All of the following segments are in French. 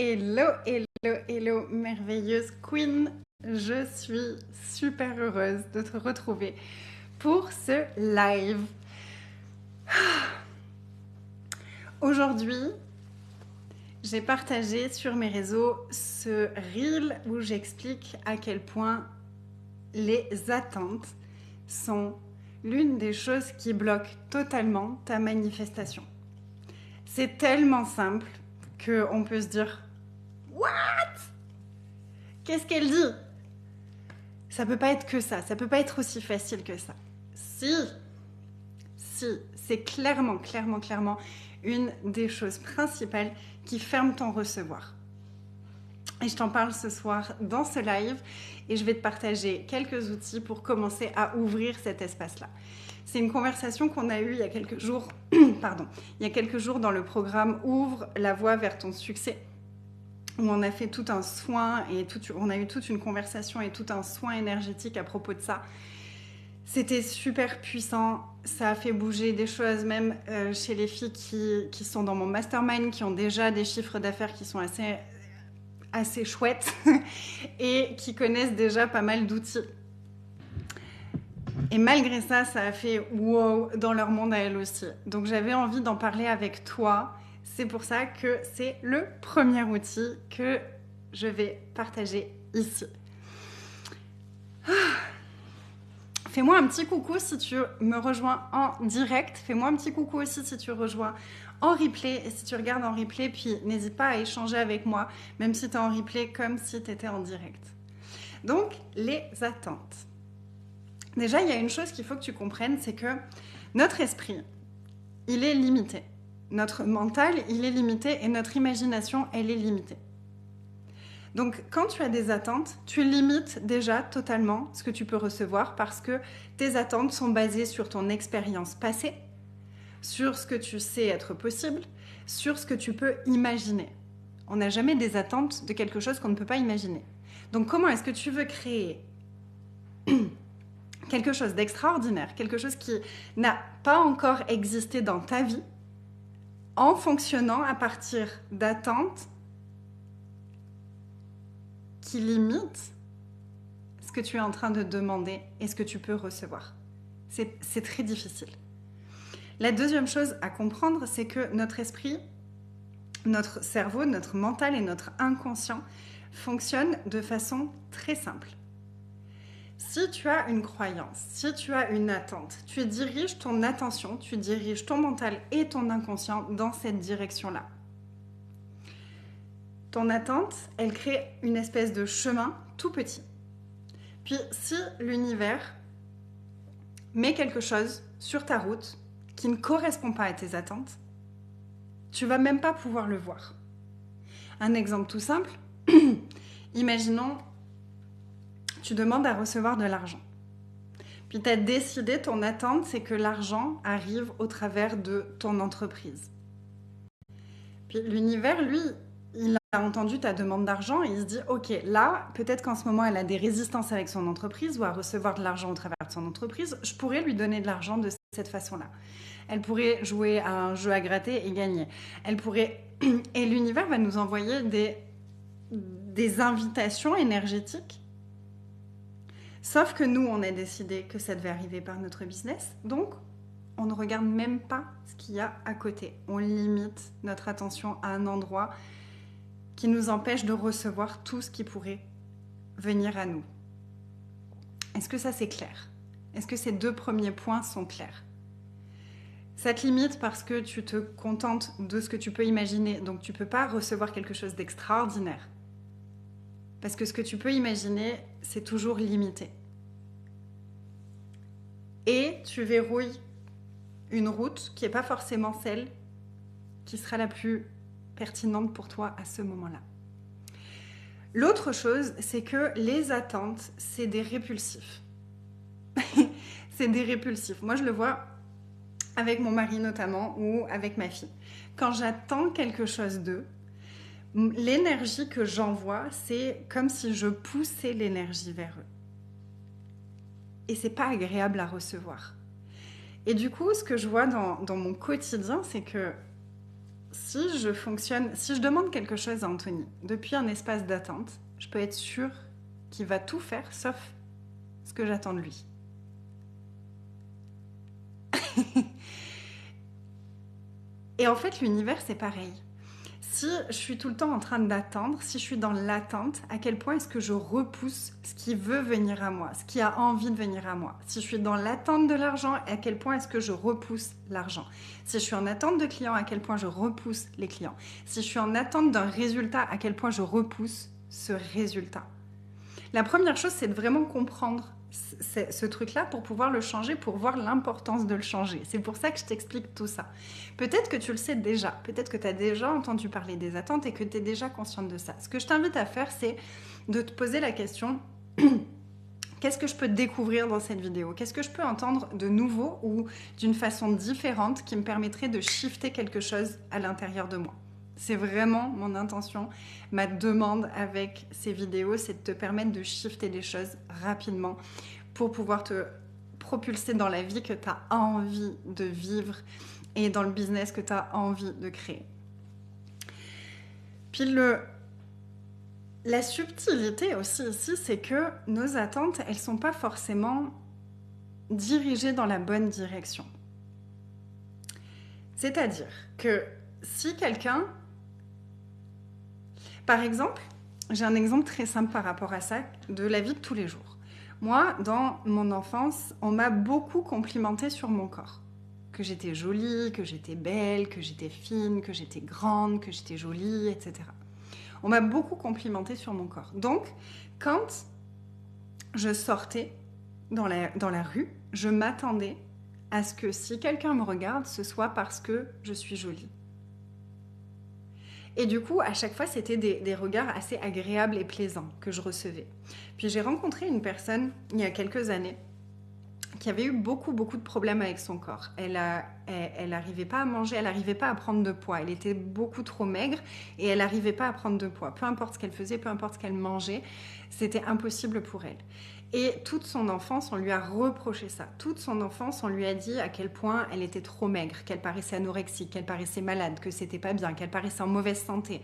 Hello, hello, hello, merveilleuse Queen. Je suis super heureuse de te retrouver pour ce live. Aujourd'hui, j'ai partagé sur mes réseaux ce reel où j'explique à quel point les attentes sont l'une des choses qui bloquent totalement ta manifestation. C'est tellement simple qu'on peut se dire « What ? Qu'est-ce qu'elle dit ?» Ça peut pas être que ça peut pas être aussi facile que ça. Si, c'est clairement une des choses principales qui ferme ton recevoir. Et je t'en parle ce soir dans ce live et je vais te partager quelques outils pour commencer à ouvrir cet espace-là. C'est une conversation qu'on a eue il y a quelques jours, dans le programme Ouvre la voie vers ton succès, où on a fait tout un soin et on a eu toute une conversation et tout un soin énergétique à propos de ça. C'était super puissant, ça a fait bouger des choses, même chez les filles qui sont dans mon mastermind, qui ont déjà des chiffres d'affaires qui sont assez chouettes et qui connaissent déjà pas mal d'outils. Et malgré ça, ça a fait wow dans leur monde à elles aussi. Donc j'avais envie d'en parler avec toi. C'est pour ça que c'est le premier outil que je vais partager ici. Fais-moi un petit coucou si tu me rejoins en direct. Fais-moi un petit coucou aussi si tu rejoins en replay. Et si tu regardes en replay, puis n'hésite pas à échanger avec moi, même si tu es en replay, comme si tu étais en direct. Donc, les attentes. Déjà, il y a une chose qu'il faut que tu comprennes, c'est que notre esprit, il est limité. Notre mental, il est limité et notre imagination, elle est limitée. Donc, quand tu as des attentes, tu limites déjà totalement ce que tu peux recevoir parce que tes attentes sont basées sur ton expérience passée, sur ce que tu sais être possible, sur ce que tu peux imaginer. On n'a jamais des attentes de quelque chose qu'on ne peut pas imaginer. Donc, comment est-ce que tu veux créer quelque chose d'extraordinaire, quelque chose qui n'a pas encore existé dans ta vie, en fonctionnant à partir d'attentes qui limitent ce que tu es en train de demander et ce que tu peux recevoir. C'est très difficile. La deuxième chose à comprendre, c'est que notre esprit, notre cerveau, notre mental et notre inconscient fonctionnent de façon très simple. Si tu as une croyance, si tu as une attente, tu diriges ton attention, tu diriges ton mental et ton inconscient dans cette direction-là. Ton attente, elle crée une espèce de chemin tout petit. Puis si l'univers met quelque chose sur ta route qui ne correspond pas à tes attentes, tu ne vas même pas pouvoir le voir. Un exemple tout simple, imaginons, tu demandes à recevoir de l'argent. Puis tu as décidé, ton attente, c'est que l'argent arrive au travers de ton entreprise. Puis l'univers, lui, il a entendu ta demande d'argent et il se dit « Ok, là, peut-être qu'en ce moment, elle a des résistances avec son entreprise ou à recevoir de l'argent au travers de son entreprise. Je pourrais lui donner de l'argent de cette façon-là. Elle pourrait jouer à un jeu à gratter et gagner. Elle pourrait... Et l'univers va nous envoyer des invitations énergétiques. Sauf que nous, on a décidé que ça devait arriver par notre business. Donc, on ne regarde même pas ce qu'il y a à côté. On limite notre attention à un endroit qui nous empêche de recevoir tout ce qui pourrait venir à nous. Est-ce que ça, c'est clair? Est-ce que ces deux premiers points sont clairs? Ça te limite parce que tu te contentes de ce que tu peux imaginer, donc tu ne peux pas recevoir quelque chose d'extraordinaire. Parce que ce que tu peux imaginer, c'est toujours limité. Et tu verrouilles une route qui n'est pas forcément celle qui sera la plus pertinente pour toi à ce moment-là. L'autre chose, c'est que les attentes, c'est des répulsifs. C'est des répulsifs. Moi, je le vois avec mon mari notamment ou avec ma fille. Quand j'attends quelque chose d'eux, l'énergie que j'envoie, c'est comme si je poussais l'énergie vers eux. Et c'est pas agréable à recevoir. Et du coup, ce que je vois dans mon quotidien, c'est que si je demande quelque chose à Anthony depuis un espace d'attente, je peux être sûre qu'il va tout faire sauf ce que j'attends de lui. Et en fait, l'univers, c'est pareil. Si je suis tout le temps en train d'attendre, si je suis dans l'attente, à quel point est-ce que je repousse ce qui veut venir à moi, ce qui a envie de venir à moi? Si je suis dans l'attente de l'argent, à quel point est-ce que je repousse l'argent? Si je suis en attente de clients, à quel point je repousse les clients? Si je suis en attente d'un résultat, à quel point je repousse ce résultat? La première chose, c'est de vraiment comprendre ce truc-là pour pouvoir le changer, pour voir l'importance de le changer. C'est pour ça que je t'explique tout ça. Peut-être que tu le sais déjà, peut-être que tu as déjà entendu parler des attentes et que tu es déjà consciente de ça. Ce que je t'invite à faire, c'est de te poser la question qu'est-ce que je peux découvrir dans cette vidéo? Qu'est-ce que je peux entendre de nouveau ou d'une façon différente qui me permettrait de shifter quelque chose à l'intérieur de moi? C'est vraiment mon intention, ma demande avec ces vidéos, c'est de te permettre de shifter les choses rapidement pour pouvoir te propulser dans la vie que tu as envie de vivre et dans le business que tu as envie de créer. Puis la subtilité aussi ici, c'est que nos attentes, elles ne sont pas forcément dirigées dans la bonne direction. C'est-à-dire que si quelqu'un... Par exemple, j'ai un exemple très simple par rapport à ça, de la vie de tous les jours. Moi, dans mon enfance, on m'a beaucoup complimenté sur mon corps. Que j'étais jolie, que j'étais belle, que j'étais fine, que j'étais grande, que j'étais jolie, etc. On m'a beaucoup complimenté sur mon corps. Donc, quand je sortais dans la rue, je m'attendais à ce que si quelqu'un me regarde, ce soit parce que je suis jolie. Et du coup, à chaque fois, c'était des regards assez agréables et plaisants que je recevais. Puis j'ai rencontré une personne, il y a quelques années, qui avait eu beaucoup de problèmes avec son corps. Elle n'arrivait pas à manger, elle n'arrivait pas à prendre de poids. Elle était beaucoup trop maigre et elle n'arrivait pas à prendre de poids. Peu importe ce qu'elle faisait, peu importe ce qu'elle mangeait, c'était impossible pour elle. Et toute son enfance, on lui a reproché ça. Toute son enfance, on lui a dit à quel point elle était trop maigre, qu'elle paraissait anorexique, qu'elle paraissait malade, que c'était pas bien, qu'elle paraissait en mauvaise santé.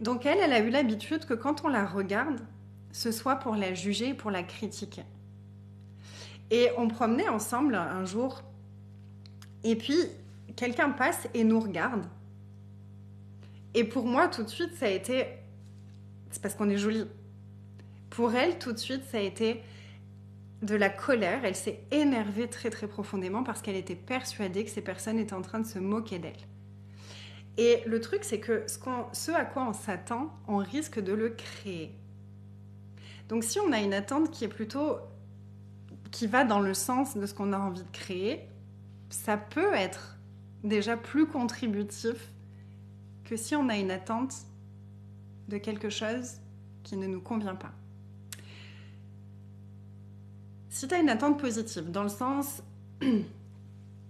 Donc elle a eu l'habitude que quand on la regarde, ce soit pour la juger, pour la critiquer. Et on promenait ensemble un jour, et puis quelqu'un passe et nous regarde. Et pour moi, tout de suite, ça a été... C'est parce qu'on est jolie. Pour elle, tout de suite, ça a été de la colère. Elle s'est énervée très profondément parce qu'elle était persuadée que ces personnes étaient en train de se moquer d'elle. Et le truc, c'est que ce à quoi on s'attend, on risque de le créer. Donc si on a une attente qui va dans le sens de ce qu'on a envie de créer, ça peut être déjà plus contributif que si on a une attente de quelque chose qui ne nous convient pas. Si tu as une attente positive, dans le sens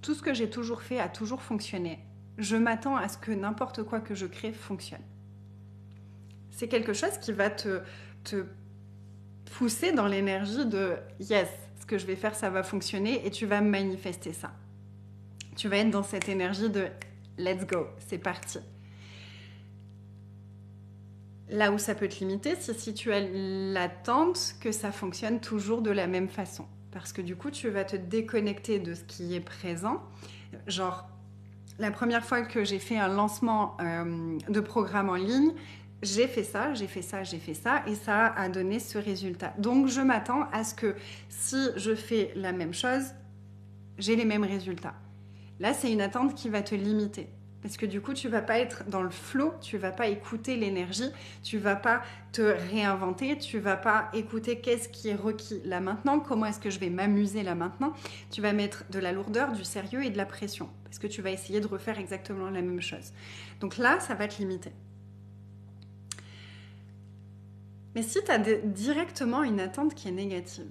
tout ce que j'ai toujours fait a toujours fonctionné, je m'attends à ce que n'importe quoi que je crée fonctionne. C'est quelque chose qui va te pousser dans l'énergie de yes, ce que je vais faire, ça va fonctionner et tu vas manifester ça. Tu vas être dans cette énergie de let's go, c'est parti. Là où ça peut te limiter, c'est si tu as l'attente que ça fonctionne toujours de la même façon. Parce que du coup, tu vas te déconnecter de ce qui est présent. Genre, la première fois que j'ai fait un lancement de programme en ligne, j'ai fait ça, et ça a donné ce résultat. Donc, je m'attends à ce que si je fais la même chose, j'ai les mêmes résultats. Là, c'est une attente qui va te limiter. Parce que du coup, tu ne vas pas être dans le flow, tu ne vas pas écouter l'énergie, tu ne vas pas te réinventer, tu ne vas pas écouter qu'est-ce qui est requis là maintenant, comment est-ce que je vais m'amuser là maintenant. Tu vas mettre de la lourdeur, du sérieux et de la pression. Parce que tu vas essayer de refaire exactement la même chose. Donc là, ça va te limiter. Mais si tu as directement une attente qui est négative,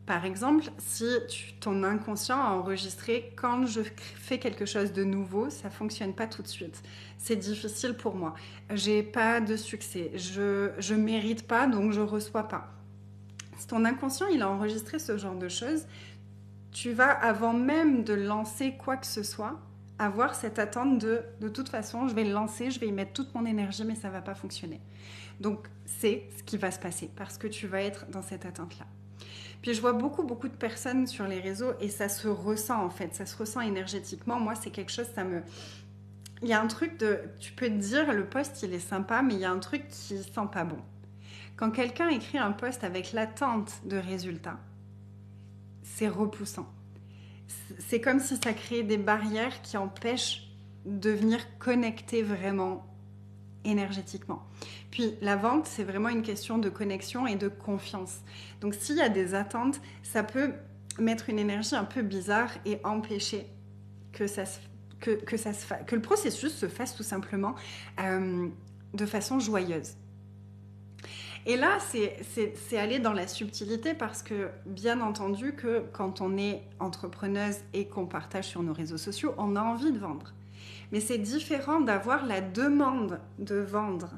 par exemple, si ton inconscient a enregistré « quand je fais quelque chose de nouveau, ça ne fonctionne pas tout de suite. C'est difficile pour moi. J'ai pas de succès. Je ne mérite pas, donc je ne reçois pas. » Si ton inconscient il a enregistré ce genre de choses, tu vas, avant même de lancer quoi que ce soit, avoir cette attente de toute façon, je vais le lancer, je vais y mettre toute mon énergie, mais ça ne va pas fonctionner. Donc, c'est ce qui va se passer parce que tu vas être dans cette attente-là. Puis je vois beaucoup de personnes sur les réseaux et ça se ressent en fait, ça se ressent énergétiquement. Moi, c'est quelque chose, il y a un truc tu peux te dire, le post, il est sympa, mais il y a un truc qui sent pas bon. Quand quelqu'un écrit un post avec l'attente de résultats, c'est repoussant. C'est comme si ça créait des barrières qui empêchent de venir connecter vraiment énergétiquement. Puis la vente, c'est vraiment une question de connexion et de confiance. Donc s'il y a des attentes, ça peut mettre une énergie un peu bizarre et empêcher que le processus se fasse tout simplement de façon joyeuse. Et là, c'est aller dans la subtilité parce que, bien entendu, que quand on est entrepreneuse et qu'on partage sur nos réseaux sociaux, on a envie de vendre. Mais c'est différent d'avoir la demande de vendre,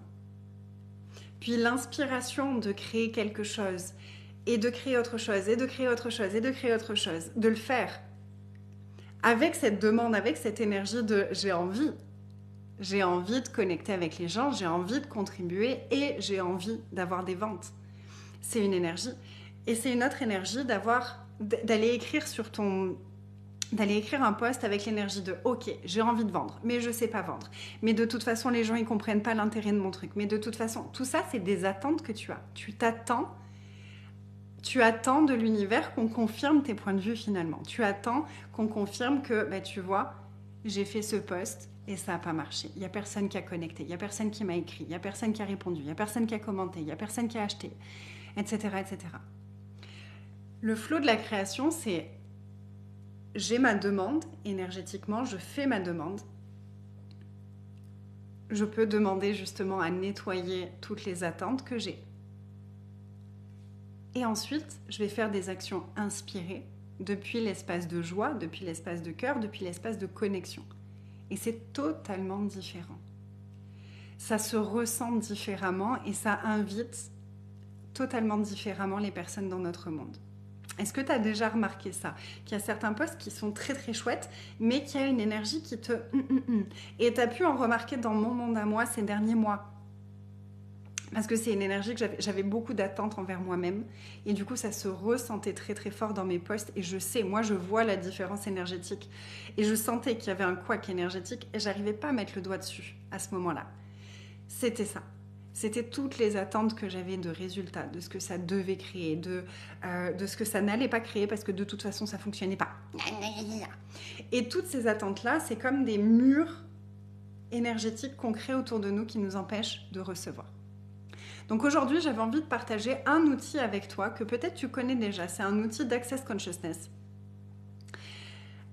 puis l'inspiration de créer quelque chose, et de créer autre chose, et de créer autre chose, et de créer autre chose, de le faire. Avec cette demande, avec cette énergie de « j'ai envie ». J'ai envie de connecter avec les gens, j'ai envie de contribuer et j'ai envie d'avoir des ventes. C'est une énergie. Et c'est une autre énergie d'aller écrire un post avec l'énergie de « Ok, j'ai envie de vendre, mais je ne sais pas vendre. Mais de toute façon, les gens ne comprennent pas l'intérêt de mon truc. Mais de toute façon, tout ça, c'est des attentes que tu as. Tu attends de l'univers qu'on confirme tes points de vue finalement. Tu attends qu'on confirme que, tu vois, j'ai fait ce post et ça n'a pas marché. Il n'y a personne qui a connecté, il n'y a personne qui m'a écrit, il n'y a personne qui a répondu, il n'y a personne qui a commenté, il n'y a personne qui a acheté, etc., etc. Le flow de la création, c'est j'ai ma demande énergétiquement, je fais ma demande. Je peux demander justement à nettoyer toutes les attentes que j'ai. Et ensuite, je vais faire des actions inspirées depuis l'espace de joie, depuis l'espace de cœur, depuis l'espace de connexion. Et c'est totalement différent. Ça se ressent différemment et ça invite totalement différemment les personnes dans notre monde. Est-ce que tu as déjà remarqué ça? Qu'il y a certains posts qui sont très très chouettes, mais qu'il y a une énergie qui te... Et tu as pu en remarquer dans mon monde à moi ces derniers mois. Parce que c'est une énergie que j'avais beaucoup d'attentes envers moi-même. Et du coup, ça se ressentait très très fort dans mes posts. Et je sais, moi, je vois la différence énergétique. Et je sentais qu'il y avait un couac énergétique. Et j'arrivais pas à mettre le doigt dessus à ce moment-là. C'était ça. C'était toutes les attentes que j'avais de résultats, de ce que ça devait créer, de ce que ça n'allait pas créer parce que de toute façon, ça fonctionnait pas. Et toutes ces attentes-là, c'est comme des murs énergétiques qu'on crée autour de nous qui nous empêchent de recevoir. Donc aujourd'hui, j'avais envie de partager un outil avec toi que peut-être tu connais déjà. C'est un outil d'Access Consciousness.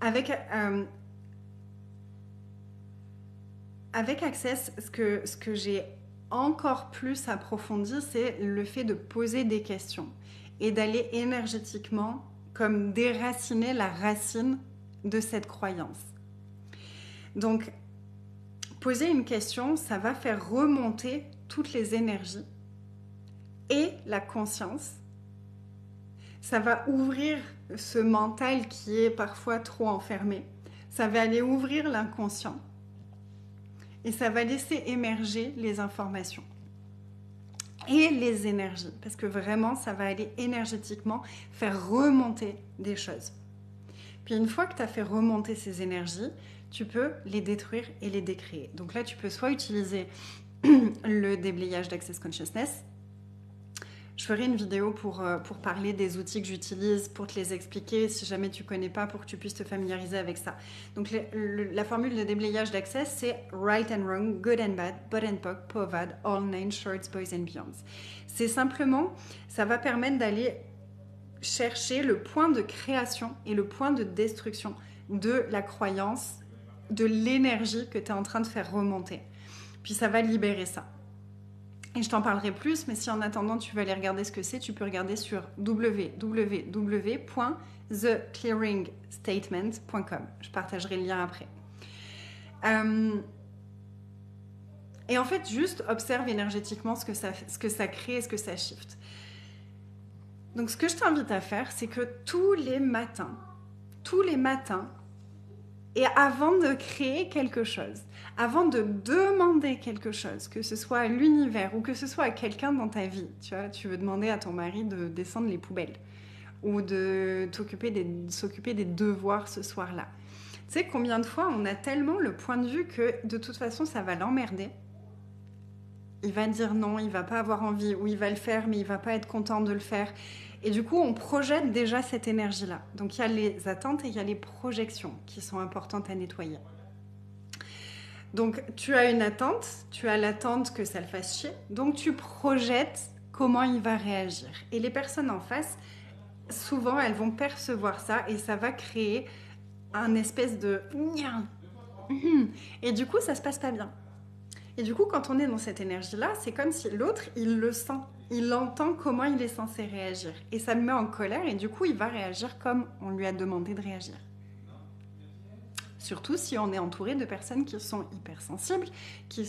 Avec Access, ce que j'ai encore plus approfondi, c'est le fait de poser des questions et d'aller énergétiquement comme déraciner la racine de cette croyance. Donc, poser une question, ça va faire remonter toutes les énergies et la conscience. Ça va ouvrir ce mental qui est parfois trop enfermé. Ça va aller ouvrir l'inconscient et ça va laisser émerger les informations et les énergies, parce que vraiment, ça va aller énergétiquement faire remonter des choses. Puis une fois que tu as fait remonter ces énergies, tu peux les détruire et les décréer. Donc là, tu peux soit utiliser le déblayage d'Access Consciousness. Je ferai une vidéo pour parler des outils que j'utilise, pour te les expliquer, si jamais tu ne connais pas, pour que tu puisses te familiariser avec ça. Donc la formule de déblayage d'Access, c'est right and wrong, good and bad, bad and POC, POVAD, all nine, shorts, boys and beyonds. C'est simplement, ça va permettre d'aller chercher le point de création et le point de destruction de la croyance, de l'énergie que tu es en train de faire remonter. Puis ça va libérer ça. Et je t'en parlerai plus, mais si en attendant tu veux aller regarder ce que c'est, tu peux regarder sur www.theclearingstatement.com. Je partagerai le lien après. Et en fait, juste observe énergétiquement ce que ça crée et ce que ça shift. Donc ce que je t'invite à faire, c'est que tous les matins, Et avant de créer quelque chose, avant de demander quelque chose, que ce soit à l'univers ou que ce soit à quelqu'un dans ta vie, tu vois, tu veux demander à ton mari de descendre les poubelles ou de s'occuper des devoirs ce soir-là. Tu sais combien de fois on a tellement le point de vue que de toute façon ça va l'emmerder. Il va dire non, il va pas avoir envie, ou il va le faire mais il va pas être content de le faire. Et du coup, on projette déjà cette énergie-là. Donc il y a les attentes et il y a les projections qui sont importantes à nettoyer. Donc tu as une attente, tu as l'attente que ça le fasse chier, donc tu projettes comment il va réagir. Et les personnes en face, souvent, elles vont percevoir ça et ça va créer un espèce de... Et du coup, ça se passe pas bien. Et du coup, quand on est dans cette énergie-là, c'est comme si l'autre, il le sent. Il entend comment il est censé réagir. Et ça le met en colère et du coup, il va réagir comme on lui a demandé de réagir. Surtout si on est entouré de personnes qui sont hypersensibles, qui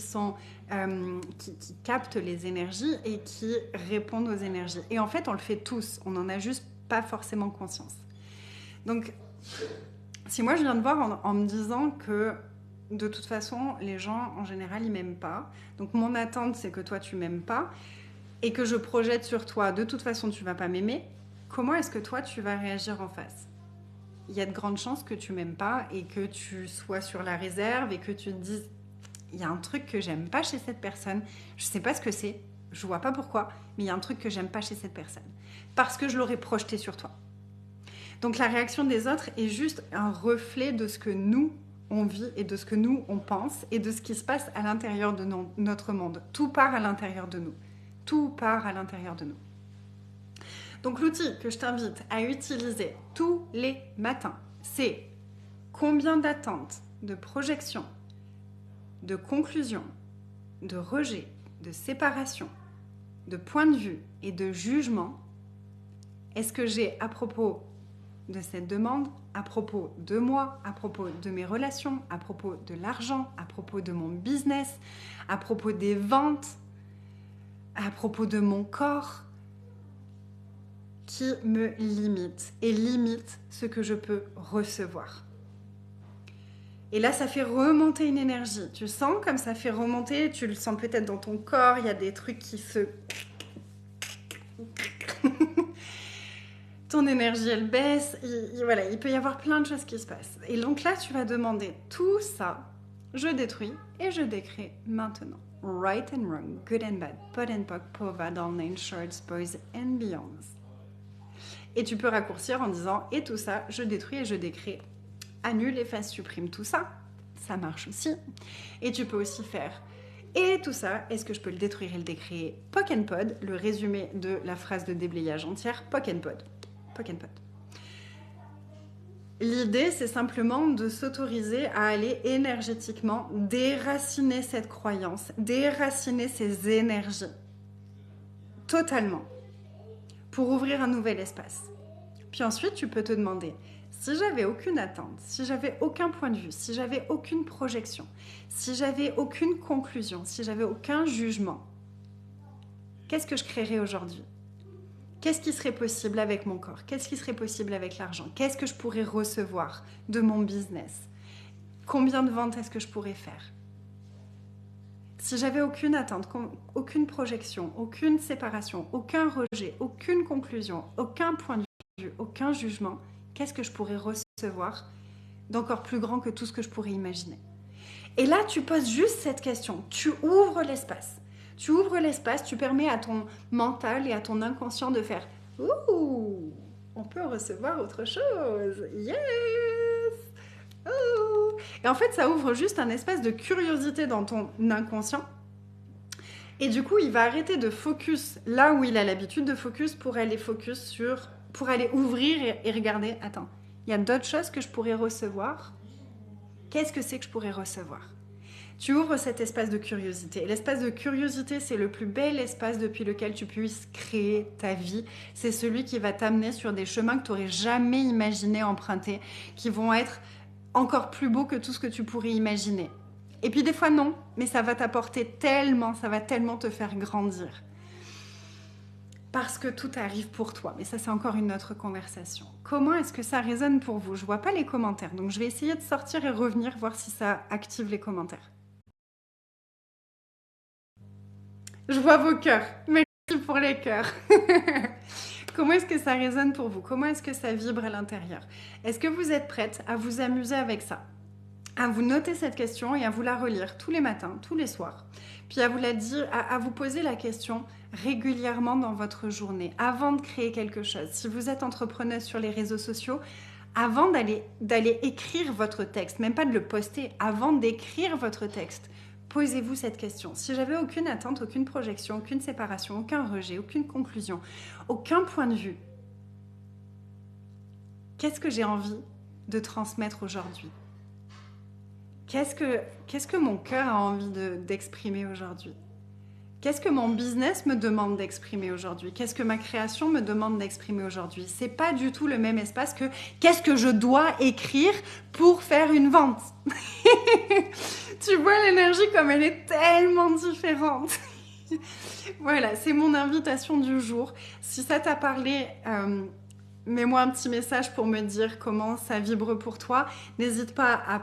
captent les énergies et qui répondent aux énergies. Et en fait, on le fait tous. On n'en a juste pas forcément conscience. Donc, si moi, je viens de voir en me disant que de toute façon, les gens, en général, ils m'aiment pas. Donc, mon attente, c'est que toi, tu m'aimes pas. Et que je projette sur toi, de toute façon, tu vas pas m'aimer. Comment est-ce que toi, tu vas réagir en face ? Il y a de grandes chances que tu m'aimes pas et que tu sois sur la réserve et que tu te dises il y a un truc que j'aime pas chez cette personne. Je sais pas ce que c'est. Je vois pas pourquoi. Mais il y a un truc que j'aime pas chez cette personne. Parce que je l'aurais projeté sur toi. Donc, la réaction des autres est juste un reflet de ce que nous, on vit et de ce que nous, on pense et de ce qui se passe à l'intérieur de notre monde. Tout part à l'intérieur de nous. Tout part à l'intérieur de nous. Donc l'outil que je t'invite à utiliser tous les matins, c'est combien d'attentes, de projections, de conclusions, de rejet, de séparation, de points de vue et de jugement est-ce que j'ai à propos de cette demande, à propos de moi, à propos de mes relations, à propos de l'argent, à propos de mon business, à propos des ventes, à propos de mon corps, qui me limite et limite ce que je peux recevoir. Et là, ça fait remonter une énergie. Tu sens comme ça fait remonter, tu le sens peut-être dans ton corps, il y a des trucs qui se... Ton énergie, elle baisse, voilà, il peut y avoir plein de choses qui se passent. Et donc là, tu vas demander tout ça, je détruis et je décrée maintenant. Right and wrong, good and bad, pot and poc, pova, down, shorts, boys and beyonds. Et tu peux raccourcir en disant « Et tout ça, je détruis et je décrée. Annule, efface, supprime tout ça. » Ça marche aussi. Et tu peux aussi faire « Et tout ça, est-ce que je peux le détruire et le décréer ?» Poc and pod, le résumé de la phrase de déblayage entière. Poc and pod. Poc and pod. L'idée, c'est simplement de s'autoriser à aller énergétiquement déraciner cette croyance, déraciner ces énergies. Totalement. Pour ouvrir un nouvel espace. Puis ensuite, tu peux te demander, si j'avais aucune attente, si j'avais aucun point de vue, si j'avais aucune projection, si j'avais aucune conclusion, si j'avais aucun jugement, qu'est-ce que je créerais aujourd'hui ? Qu'est-ce qui serait possible avec mon corps ? Qu'est-ce qui serait possible avec l'argent ? Qu'est-ce que je pourrais recevoir de mon business ? Combien de ventes est-ce que je pourrais faire ? Si j'avais aucune attente, aucune projection, aucune séparation, aucun rejet, aucune conclusion, aucun point de vue, aucun jugement, qu'est-ce que je pourrais recevoir d'encore plus grand que tout ce que je pourrais imaginer ? Et là, tu poses juste cette question. Tu ouvres l'espace. Tu ouvres l'espace, tu permets à ton mental et à ton inconscient de faire « Ouh, on peut recevoir autre chose. Yes !» Et en fait, ça ouvre juste un espace de curiosité dans ton inconscient. Et du coup, il va arrêter de focus là où il a l'habitude de focus pour aller ouvrir et regarder. Attends, il y a d'autres choses que je pourrais recevoir. Qu'est-ce que c'est que je pourrais recevoir ? Tu ouvres cet espace de curiosité. Et l'espace de curiosité, c'est le plus bel espace depuis lequel tu puisses créer ta vie. C'est celui qui va t'amener sur des chemins que tu n'aurais jamais imaginé emprunter, qui vont être encore plus beaux que tout ce que tu pourrais imaginer. Et puis des fois non, mais ça va t'apporter tellement, ça va tellement te faire grandir. parce que tout arrive pour toi. Mais ça, c'est encore une autre conversation. Comment est-ce que ça résonne pour vous? Je vois pas les commentaires, donc je vais essayer de sortir et revenir, voir si ça active les commentaires. Je vois vos cœurs. Merci pour les cœurs. Comment est-ce que ça résonne pour vous? Comment est-ce que ça vibre à l'intérieur? Est-ce que vous êtes prête à vous amuser avec ça? À vous noter cette question et à vous la relire tous les matins, tous les soirs. Puis à vous la dire, à vous poser la question régulièrement dans votre journée, avant de créer quelque chose. Si vous êtes entrepreneuse sur les réseaux sociaux, avant d'aller écrire votre texte, même pas de le poster, avant d'écrire votre texte, posez-vous cette question. Si j'avais aucune attente, aucune projection, aucune séparation, aucun rejet, aucune conclusion, aucun point de vue, qu'est-ce que j'ai envie de transmettre aujourd'hui? Qu'est-ce que mon cœur a envie d'exprimer aujourd'hui? Qu'est-ce que mon business me demande d'exprimer aujourd'hui? Qu'est-ce que ma création me demande d'exprimer aujourd'hui? C'est pas du tout le même espace que qu'est-ce que je dois écrire pour faire une vente? Tu vois l'énergie comme elle est tellement différente. Voilà, c'est mon invitation du jour. Si ça t'a parlé, mets-moi un petit message pour me dire comment ça vibre pour toi. N'hésite pas à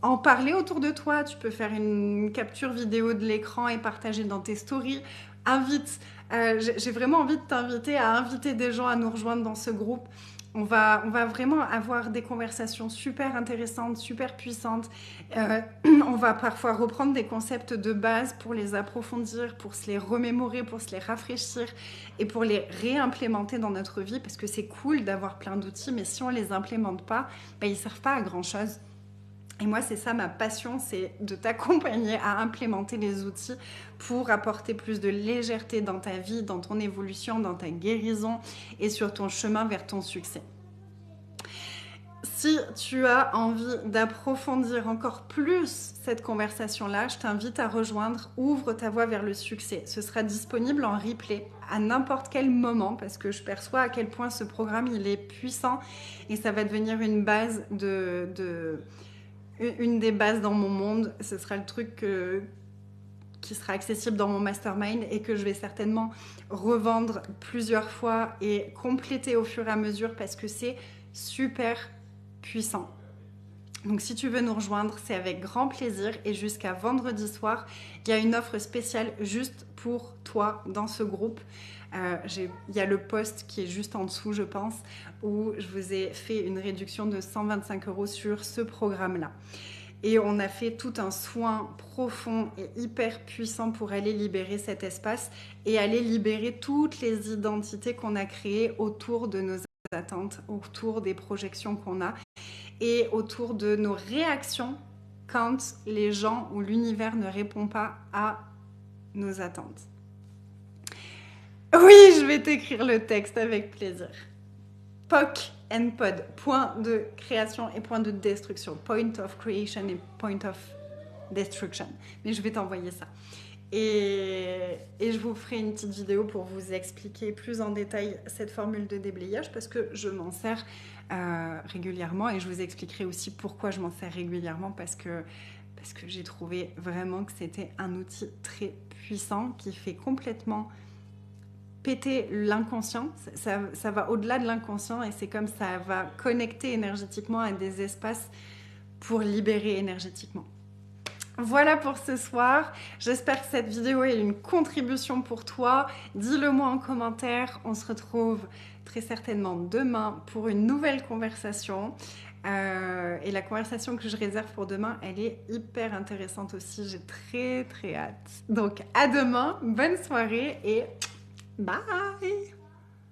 en parler autour de toi. Tu peux faire une capture vidéo de l'écran et partager dans tes stories. Invite, j'ai vraiment envie de t'inviter à inviter des gens à nous rejoindre dans ce groupe. On va vraiment avoir des conversations super intéressantes, super puissantes. On va parfois reprendre des concepts de base pour les approfondir, pour se les remémorer, pour se les rafraîchir et pour les réimplémenter dans notre vie, parce que c'est cool d'avoir plein d'outils, mais si on ne les implémente pas, ils ne servent pas à grand-chose. Et moi, c'est ça ma passion, c'est de t'accompagner à implémenter les outils pour apporter plus de légèreté dans ta vie, dans ton évolution, dans ta guérison et sur ton chemin vers ton succès. Si tu as envie d'approfondir encore plus cette conversation-là, je t'invite à rejoindre Ouvre ta voie vers le succès. Ce sera disponible en replay à n'importe quel moment parce que je perçois à quel point ce programme il est puissant et ça va devenir une base une des bases dans mon monde. Ce sera le truc qui sera accessible dans mon mastermind et que je vais certainement revendre plusieurs fois et compléter au fur et à mesure parce que c'est super puissant. Donc si tu veux nous rejoindre, c'est avec grand plaisir et jusqu'à vendredi soir, il y a une offre spéciale juste pour toi dans ce groupe. Il y a le post qui est juste en dessous, je pense, où je vous ai fait une réduction de 125 € sur ce programme-là. Et on a fait tout un soin profond et hyper puissant pour aller libérer cet espace et aller libérer toutes les identités qu'on a créées autour de nos attentes, autour des projections qu'on a et autour de nos réactions quand les gens ou l'univers ne répond pas à nos attentes. Oui, je vais t'écrire le texte avec plaisir. POC and POD, point de création et point de destruction. Point of creation et point of destruction. Mais je vais t'envoyer ça. Et je vous ferai une petite vidéo pour vous expliquer plus en détail cette formule de déblayage parce que je m'en sers régulièrement et je vous expliquerai aussi pourquoi je m'en sers régulièrement parce que j'ai trouvé vraiment que c'était un outil très puissant qui fait complètement péter l'inconscient. Ça va au-delà de l'inconscient et c'est comme ça va connecter énergétiquement à des espaces pour libérer énergétiquement. Voilà pour ce soir. J'espère que cette vidéo est une contribution pour toi. Dis-le moi en commentaire. On se retrouve très certainement demain pour une nouvelle conversation. Et la conversation que je réserve pour demain, elle est hyper intéressante aussi. J'ai très très hâte. Donc à demain, bonne soirée et bye!